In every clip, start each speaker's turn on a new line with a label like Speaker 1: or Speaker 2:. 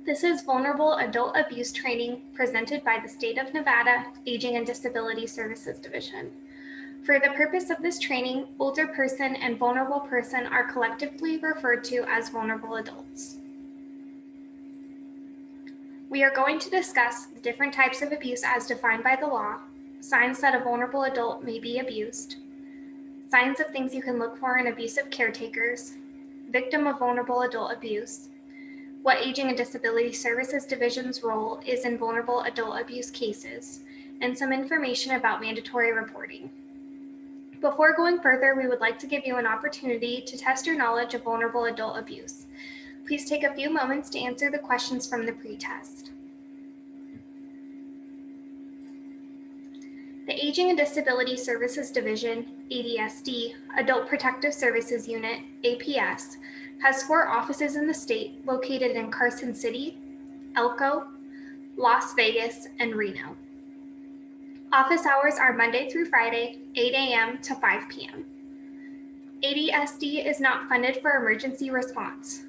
Speaker 1: This is Vulnerable Adult Abuse Training presented by the State of Nevada Aging and Disability Services Division. For the purpose of this training, older person and vulnerable person are collectively referred to as vulnerable adults. We are going to discuss the different types of abuse as defined by the law, signs that a vulnerable adult may be abused, signs of things you can look for in abusive caretakers, victim of vulnerable adult abuse, what Aging and Disability Services Division's role is in vulnerable adult abuse cases, and some information about mandatory reporting. Before going further, we would like to give you an opportunity to test your knowledge of vulnerable adult abuse. Please take a few moments to answer the questions from the pre-test. The Aging and Disability Services Division, ADSD, Adult Protective Services Unit, APS, has 4 offices in the state located in Carson City, Elko, Las Vegas, and Reno. Office hours are Monday through Friday, 8 a.m. to 5 p.m. ADSD is not funded for emergency response.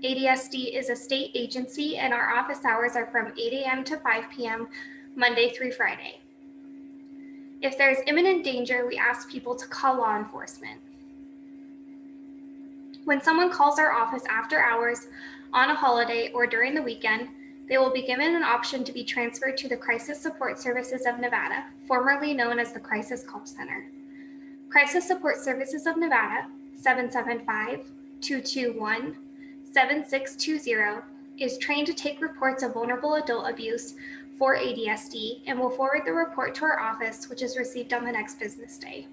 Speaker 1: ADSD is a state agency and our office hours are from 8 a.m. to 5 p.m. Monday through Friday. If there is imminent danger, we ask people to call law enforcement. When someone calls our office after hours, on a holiday, or during the weekend, they will be given an option to be transferred to the Crisis Support Services of Nevada, formerly known as the Crisis Call Center. Crisis Support Services of Nevada, 775-221-7620, is trained to take reports of vulnerable adult abuse for ADSD and will forward the report to our office, which is received on the next business day.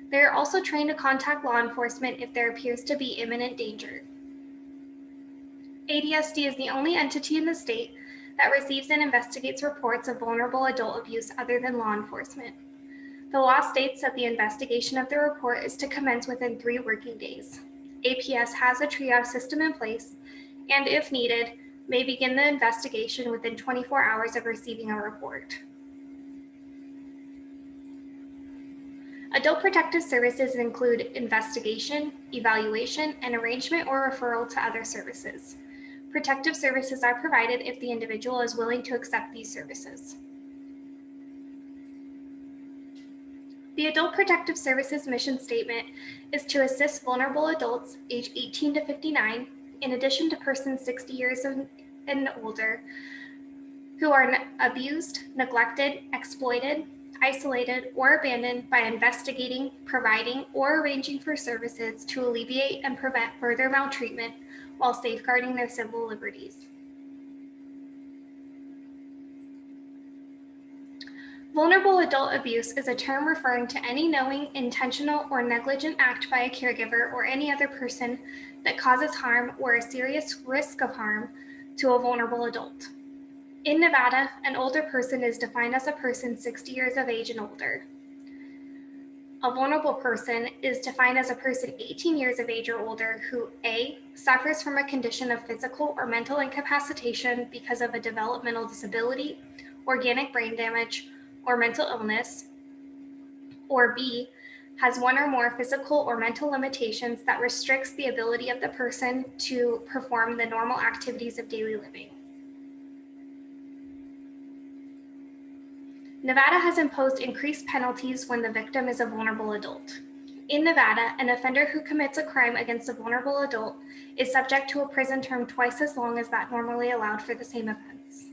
Speaker 1: They are also trained to contact law enforcement if there appears to be imminent danger. ADSD is the only entity in the state that receives and investigates reports of vulnerable adult abuse other than law enforcement. The law states that the investigation of the report is to commence within 3 working days. APS has a triage system in place and, if needed, may begin the investigation within 24 hours of receiving a report. Adult protective services include investigation, evaluation, and arrangement or referral to other services. Protective services are provided if the individual is willing to accept these services. The Adult Protective Services mission statement is to assist vulnerable adults age 18 to 59, in addition to persons 60 years and older, who are abused, neglected, exploited, isolated, or abandoned by investigating, providing, or arranging for services to alleviate and prevent further maltreatment while safeguarding their civil liberties. Vulnerable adult abuse is a term referring to any knowing, intentional, or negligent act by a caregiver or any other person that causes harm or a serious risk of harm to a vulnerable adult. In Nevada, an older person is defined as a person 60 years of age and older. A vulnerable person is defined as a person 18 years of age or older who A, suffers from a condition of physical or mental incapacitation because of a developmental disability, organic brain damage, or mental illness, or B, has one or more physical or mental limitations that restricts the ability of the person to perform the normal activities of daily living. Nevada has imposed increased penalties when the victim is a vulnerable adult. In Nevada, an offender who commits a crime against a vulnerable adult is subject to a prison term twice as long as that normally allowed for the same offense.